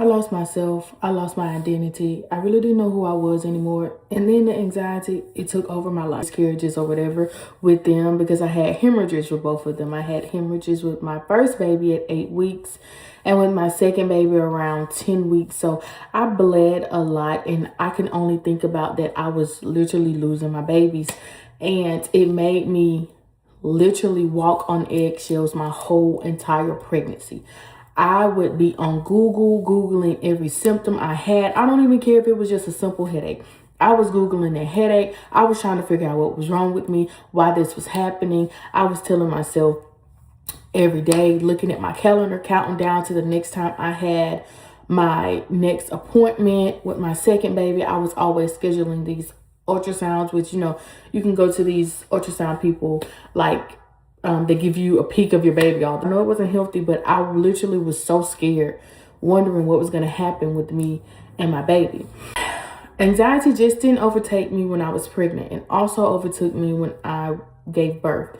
I lost myself. I lost my identity. I really didn't know who I was anymore. And then the anxiety, it took over my life. Miscarriages or whatever with them, because I had hemorrhages with both of them. I had hemorrhages with my first baby at 8 weeks and with my second baby around 10 weeks. So I bled a lot, and I can only think about that. I was literally losing my babies, and it made me literally walk on eggshells my whole entire pregnancy. I would be on Google, Googling every symptom I had. I don't even care if it was just a simple headache. I was Googling a headache. I was trying to figure out what was wrong with me, why this was happening. I was telling myself every day, looking at my calendar, counting down to the next time I had my next appointment with my second baby. I was always scheduling these ultrasounds, which, you can go to these ultrasound people, like, they give you a peek of your baby. I know it wasn't healthy, but I literally was so scared, wondering what was going to happen with me and my baby. Anxiety just didn't overtake me when I was pregnant, and also overtook me when I gave birth.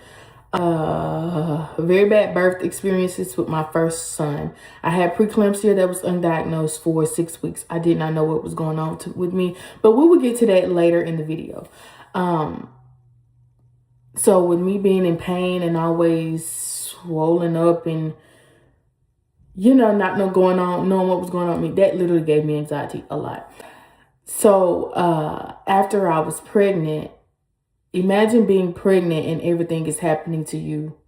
Very bad birth experiences with my first son. I had preeclampsia that was undiagnosed for 6 weeks. I did not know what was going on with me, but we will get to that later in the video. So with me being in pain and always swollen up and, not knowing what was going on with me, that literally gave me anxiety a lot. So after I was pregnant, imagine being pregnant and everything is happening to you,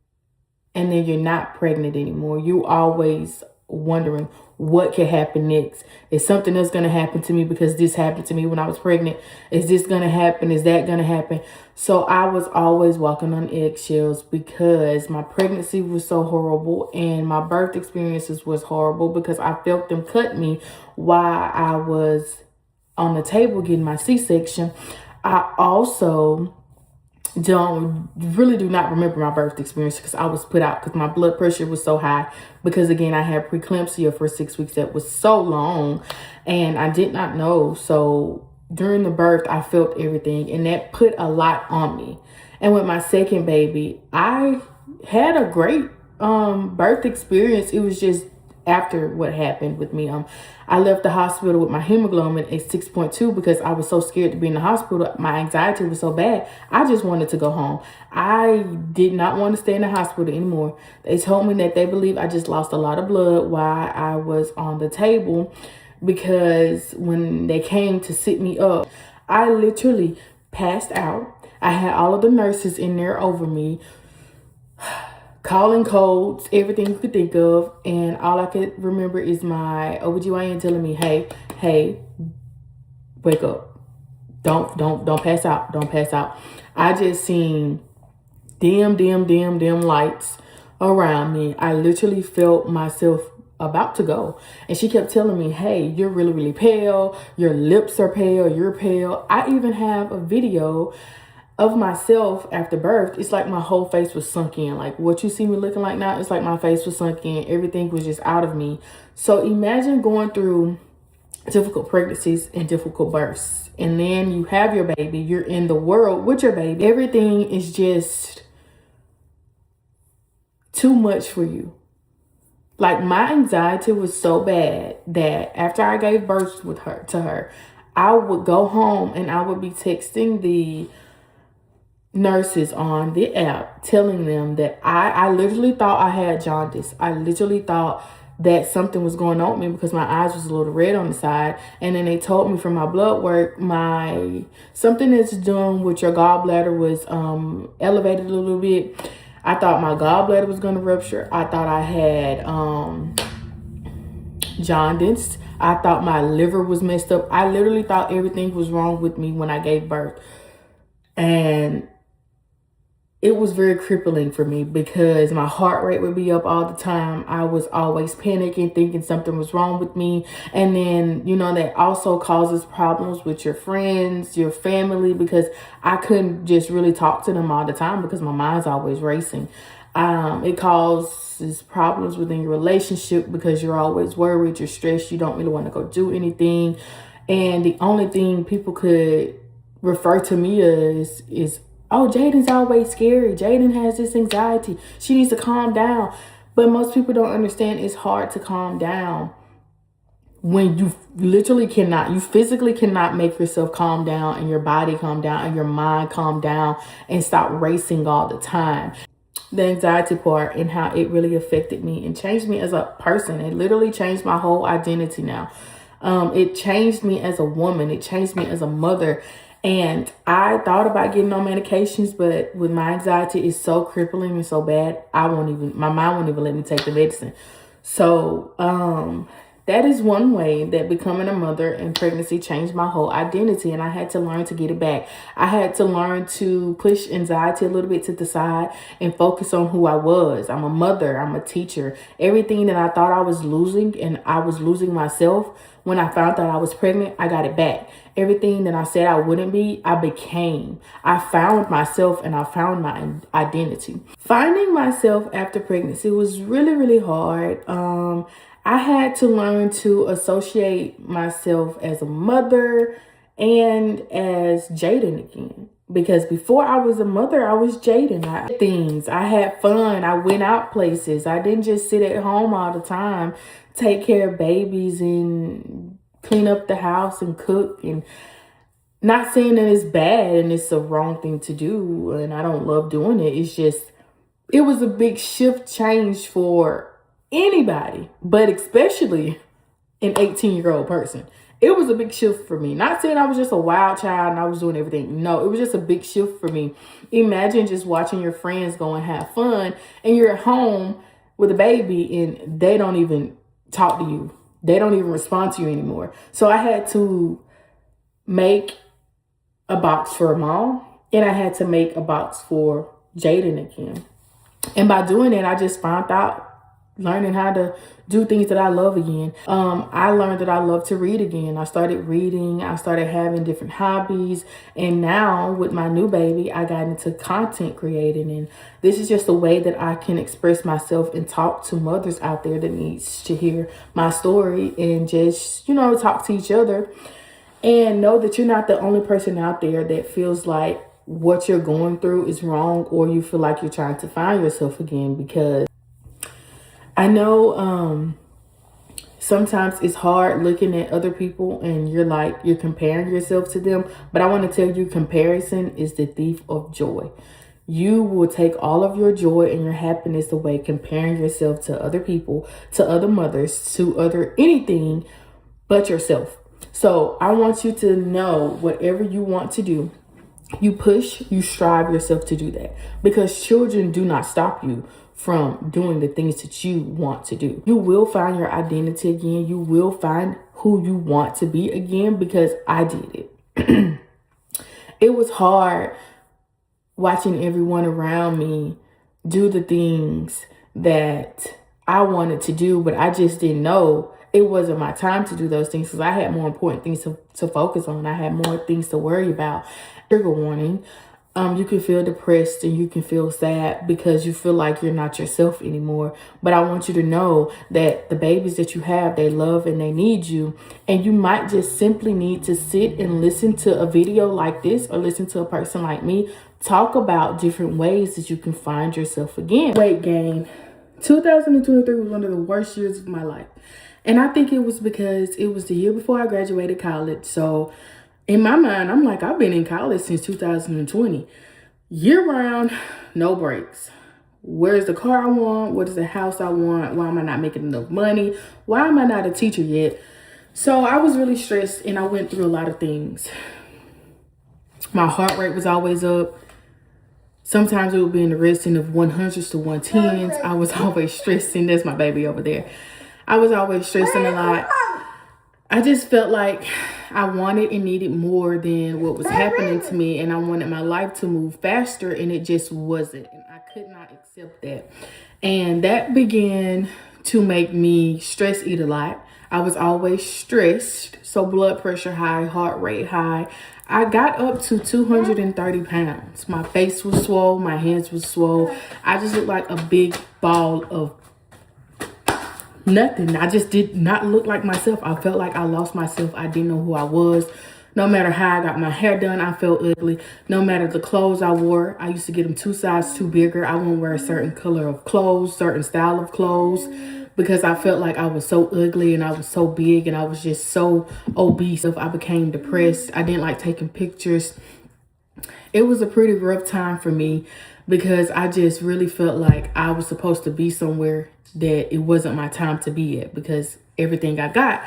and then you're not pregnant anymore. You always wondering what could happen next. Is something else going to happen to me because this happened to me when I was pregnant? Is this going to happen? Is that going to happen? So I was always walking on eggshells because my pregnancy was so horrible and my birth experiences was horrible, because I felt them cut me while I was on the table getting my C-section. I also do not remember my birth experience because I was put out because my blood pressure was so high, because again, I had preeclampsia for 6 weeks that was so long and I did not know. So during the birth, I felt everything, and that put a lot on me. And with my second baby, I had a great birth experience. It was just after what happened with me. I left the hospital with my hemoglobin at 6.2 because I was so scared to be in the hospital. My anxiety was so bad. I just wanted to go home. I did not want to stay in the hospital anymore. They told me that they believe I just lost a lot of blood while I was on the table, because when they came to sit me up, I literally passed out. I had all of the nurses in there over me, calling codes, everything you could think of. And all I could remember is my OBGYN telling me, hey, wake up. Don't pass out. Don't pass out. I just seen dim lights around me. I literally felt myself about to go. And she kept telling me, hey, you're really, really pale. Your lips are pale. You're pale. I even have a video of myself after birth. It's like my whole face was sunk in. Like what you see me looking like now, it's like my face was sunk in. Everything was just out of me. So imagine going through difficult pregnancies and difficult births, and then you have your baby. You're in the world with your baby. Everything is just too much for you. Like my anxiety was so bad that after I gave birth to her, I would go home and I would be texting the nurses on the app, telling them that I literally thought I had jaundice. I literally thought that something was going on with me because my eyes was a little red on the side. And then they told me from my blood work, something that's doing with your gallbladder was elevated a little bit. I thought my gallbladder was going to rupture. I thought I had jaundice. I thought my liver was messed up. I literally thought everything was wrong with me when I gave birth. And it was very crippling for me because my heart rate would be up all the time. I was always panicking, thinking something was wrong with me. And then, that also causes problems with your friends, your family, because I couldn't just really talk to them all the time because my mind's always racing. It causes problems within your relationship because you're always worried, you're stressed, you don't really want to go do anything. And the only thing people could refer to me as is, oh, Jaden's always scary. Jaden has this anxiety. She needs to calm down. But most people don't understand it's hard to calm down when you literally cannot, you physically cannot make yourself calm down and your body calm down and your mind calm down and stop racing all the time. The anxiety part and how it really affected me and changed me as a person. It literally changed my whole identity now. It changed me as a woman. It changed me as a mother. And I thought about getting on medications, but with my anxiety, it's so crippling and so bad, my mind won't even let me take the medicine. So, that is one way that becoming a mother and pregnancy changed my whole identity, and I had to learn to get it back. I had to learn to push anxiety a little bit to the side and focus on who I was. I'm a mother. I'm a teacher. Everything that I thought I was losing, and I was losing myself, when I found out I was pregnant, I got it back. Everything that I said I wouldn't be, I became. I found myself and I found my identity. Finding myself after pregnancy was really, really hard. I had to learn to associate myself as a mother and as Jaden again. Because before I was a mother, I was Jaden. I did things. I had fun. I went out places. I didn't just sit at home all the time, take care of babies and clean up the house and cook. And not saying that it's bad and it's a wrong thing to do and I don't love doing it. It's just, it was a big shift change for anybody, but especially an 18-year-old person. It was a big shift for me. Not saying I was just a wild child and I was doing everything. No, it was just a big shift for me. Imagine just watching your friends go and have fun and you're at home with a baby and they don't even talk to you. They don't even respond to you anymore. So I had to make a box for mom and I had to make a box for Jaden again. And by doing it, I just found out learning how to do things that I love again. I learned that I love to read again. I started reading. I started having different hobbies. And now with my new baby, I got into content creating. And this is just a way that I can express myself and talk to mothers out there that needs to hear my story and just, talk to each other and know that you're not the only person out there that feels like what you're going through is wrong or you feel like you're trying to find yourself again. Because I know sometimes it's hard looking at other people and you're comparing yourself to them. But I want to tell you, comparison is the thief of joy. You will take all of your joy and your happiness away comparing yourself to other people, to other mothers, to other anything but yourself. So I want you to know whatever you want to do, you push, you strive yourself to do that, because children do not stop you from doing the things that you want to do. You will find your identity again. You will find who you want to be again, because I did it. It was hard watching everyone around me do the things that I wanted to do, but I just didn't know it wasn't my time to do those things because I had more important things to focus on. I had more things to worry about. Trigger warning. You can feel depressed and you can feel sad because you feel like you're not yourself anymore. But I want you to know that the babies that you have, they love and they need you. And you might just simply need to sit and listen to a video like this or listen to a person like me talk about different ways that you can find yourself again. Weight gain. 2023 was one of the worst years of my life. And I think it was because it was the year before I graduated college. So in my mind, I'm like, I've been in college since 2020. Year round, no breaks. Where's the car I want? What is the house I want? Why am I not making enough money? Why am I not a teacher yet? So I was really stressed and I went through a lot of things. My heart rate was always up. Sometimes it would be in the resting of 100s to 110s. I was always stressing. That's my baby over there. I was always stressing a lot. I just felt like I wanted and needed more than what was happening to me. And I wanted my life to move faster and it just wasn't. And I could not accept that. And that began to make me stress eat a lot. I was always stressed. So blood pressure high, heart rate high. I got up to 230 pounds. My face was swole. My hands was swole. I just looked like a big ball of nothing. I just did not look like myself. I felt like I lost myself. I didn't know who I was. No matter how I got my hair done, I felt ugly. No matter the clothes I wore, I used to get them 2 sizes too bigger. I wouldn't wear a certain color of clothes, certain style of clothes, because I felt like I was so ugly and I was so big and I was just so obese. I became depressed. I didn't like taking pictures. It was a pretty rough time for me because I just really felt like I was supposed to be somewhere that it wasn't my time to be at, because everything I got,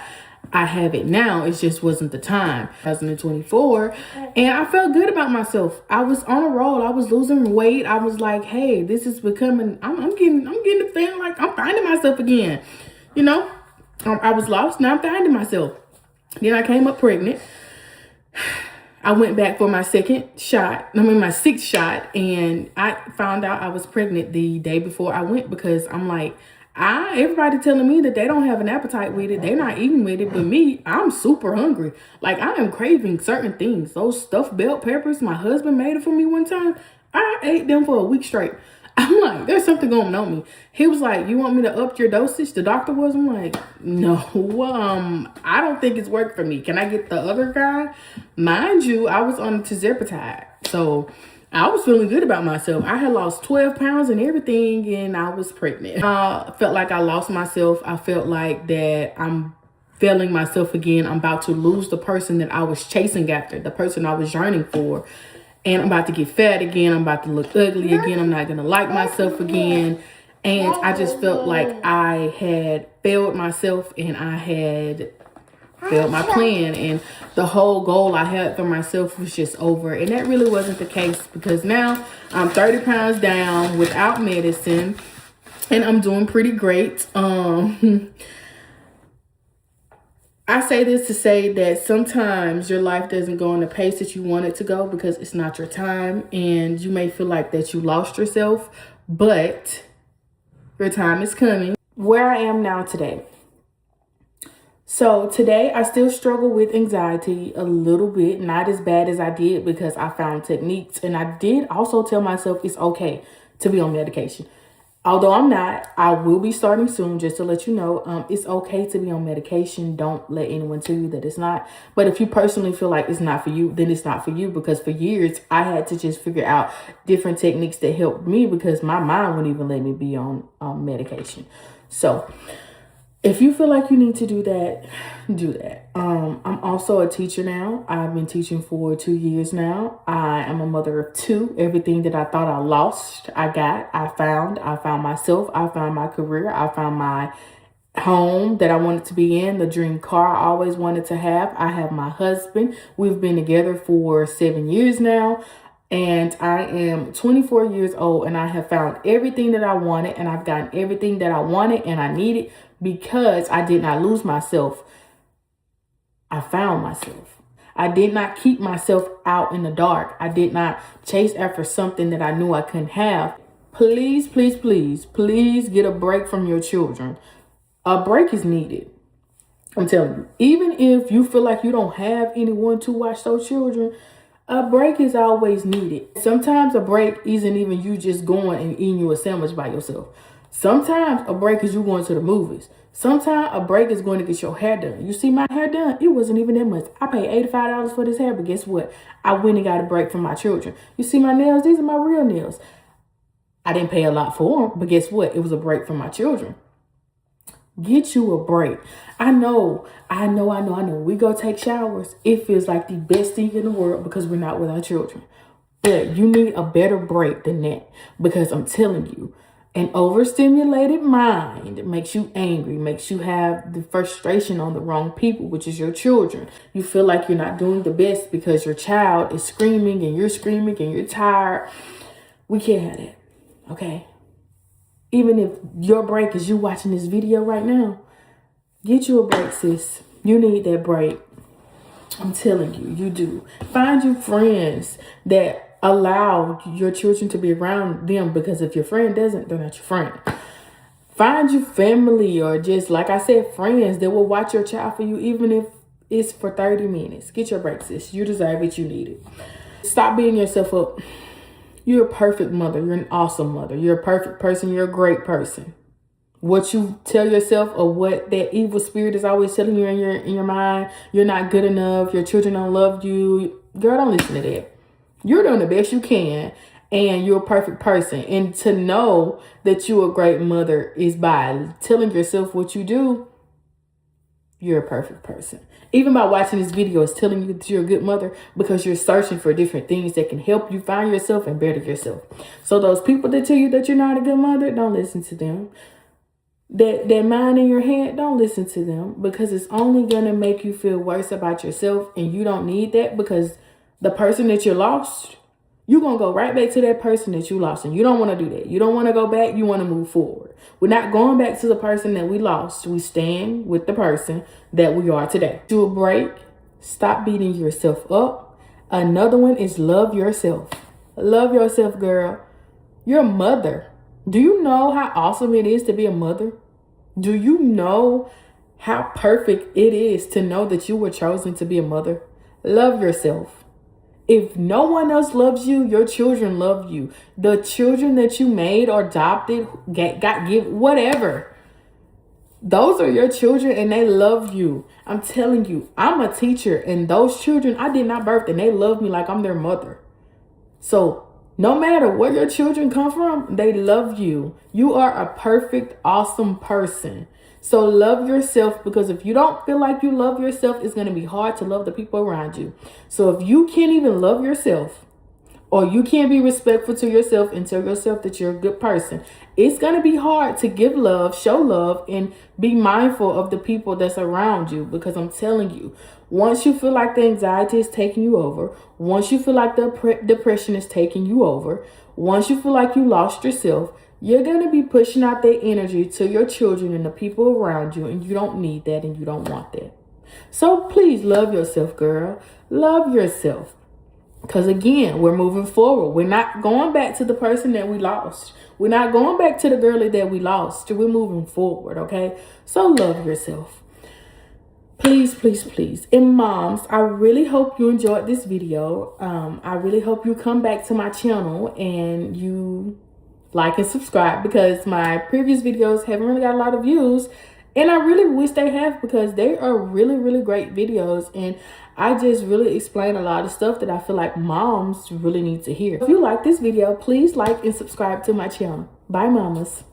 I have it now. It just wasn't the time. 2024, and I felt good about myself. I was on a roll. I was losing weight. I was like, hey, this is becoming, I'm getting the feeling like I'm finding myself again. You know, I was lost. Now I'm finding myself. Then I came up pregnant. I went back for my sixth shot, and I found out I was pregnant the day before I went, because I'm like, everybody telling me that they don't have an appetite with it, they're not eating with it, but me, I'm super hungry. Like, I am craving certain things. Those stuffed bell peppers, my husband made it for me one time. I ate them for a week straight. I'm like, there's something going on me. He was like, you want me to up your dosage? The doctor was. I'm like, no, I don't think it's worked for me. Can I get the other guy? Mind you, I was on tirzepatide, so I was feeling good about myself. I had lost 12 pounds and everything, and I was pregnant. I felt like I lost myself. I felt like that I'm failing myself again. I'm about to lose the person that I was chasing after, the person I was yearning for. And I'm about to get fat again. I'm about to look ugly again. I'm not going to like myself again. And I just felt like I had failed myself, and I had failed my plan. And the whole goal I had for myself was just over. And that really wasn't the case, because now I'm 30 pounds down without medicine, and I'm doing pretty great. I say this to say that sometimes your life doesn't go in the pace that you want it to go, because it's not your time, and you may feel like that you lost yourself, but your time is coming. Where I am now today. So today I still struggle with anxiety a little bit, not as bad as I did, because I found techniques, and I did also tell myself it's okay to be on medication. Although I'm not, I will be starting soon, just to let you know. It's okay to be on medication. Don't let anyone tell you that it's not. But if you personally feel like it's not for you, then it's not for you. Because for years, I had to just figure out different techniques that helped me, because my mind wouldn't even let me be on medication. So if you feel like you need to do that, do that. I'm also a teacher now. I've been teaching for 2 years now. I am a mother of 2. Everything that I thought I lost, I got. I found myself. I found my career. I found my home that I wanted to be in, the dream car I always wanted to have. I have my husband. We've been together for 7 years now. And I am 24 years old, and I have found everything that I wanted, and I've gotten everything that I wanted and I needed, because I did not lose myself. I found myself. I did not keep myself out in the dark. I did not chase after something that I knew I couldn't have. Please, please, please, please get a break from your children. A break is needed. I'm telling you, even if you feel like you don't have anyone to watch those children, a break is always needed. Sometimes a break isn't even you just going and eating you a sandwich by yourself. Sometimes a break is you going to the movies. Sometimes a break is going to get your hair done. You see my hair done? It wasn't even that much. I paid $85 for this hair, but guess what? I went and got a break from my children. You see my nails? These are my real nails. I didn't pay a lot for them, but guess what? It was a break from my children. Get you a break. I know. We go take showers. It feels like the best thing in the world, because we're not with our children. But you need a better break than that, because I'm telling you, an overstimulated mind makes you angry, makes you have the frustration on the wrong people, which is your children. You feel like you're not doing the best because your child is screaming and you're tired. We can't have that, okay? Even if your break is you watching this video right now, get you a break, sis. You need that break. I'm telling you, you do. Find you friends that allow your children to be around them, because if your friend doesn't, they're not your friend. Find you family, or just, like I said, friends that will watch your child for you, even if it's for 30 minutes. Get your break, sis. You deserve it. You need it. Stop beating yourself up. You're a perfect mother. You're an awesome mother. You're a perfect person. You're a great person. What you tell yourself, or what that evil spirit is always telling you in your mind, you're not good enough, your children don't love you. Girl, don't listen to that. You're doing the best you can. and you're a perfect person. And to know that you're a great mother is by telling yourself what you do. You're a perfect person. Even by watching this video, it's telling you that you're a good mother because you're searching for different things that can help you find yourself and better yourself. So those people that tell you that you're not a good mother, don't listen to them. That mind in your head, don't listen to them, because it's only going to make you feel worse about yourself, and you don't need that, because the person that you lost, you're going to go right back to that person that you lost, and you don't want to do that. You don't want to go back. You want to move forward. We're not going back to the person that we lost. We stand with the person that we are today. Do a break. Stop beating yourself up. Another one is love yourself. Love yourself, girl. You're a mother. Do you know how awesome it is to be a mother? Do you know how perfect it is to know that you were chosen to be a mother? Love yourself. If no one else loves you, your children love you. The children that you made or adopted, whatever. Those are your children and they love you. I'm telling you, I'm a teacher, and those children I did not birth, and they love me like I'm their mother. So no matter where your children come from, they love you. You are a perfect, awesome person. So love yourself, because if you don't feel like you love yourself, it's going to be hard to love the people around you. So if you can't even love yourself, or you can't be respectful to yourself and tell yourself that you're a good person, it's going to be hard to give love, show love, and be mindful of the people that's around you. Because I'm telling you, once you feel like the anxiety is taking you over, once you feel like the depression is taking you over, once you feel like you lost yourself, you're going to be pushing out that energy to your children and the people around you, and you don't need that and you don't want that. So please love yourself, girl. Love yourself. Because again, we're moving forward. We're not going back to the person that we lost. We're not going back to the girlie that we lost. We're moving forward, okay? So love yourself. Please, please, please. And moms, I really hope you enjoyed this video. I really hope you come back to my channel and you like and subscribe, because my previous videos haven't really got a lot of views. And I really wish they have, because they are really, really great videos. And I just really explain a lot of stuff that I feel like moms really need to hear. If you like this video, please like and subscribe to my channel. Bye, mamas.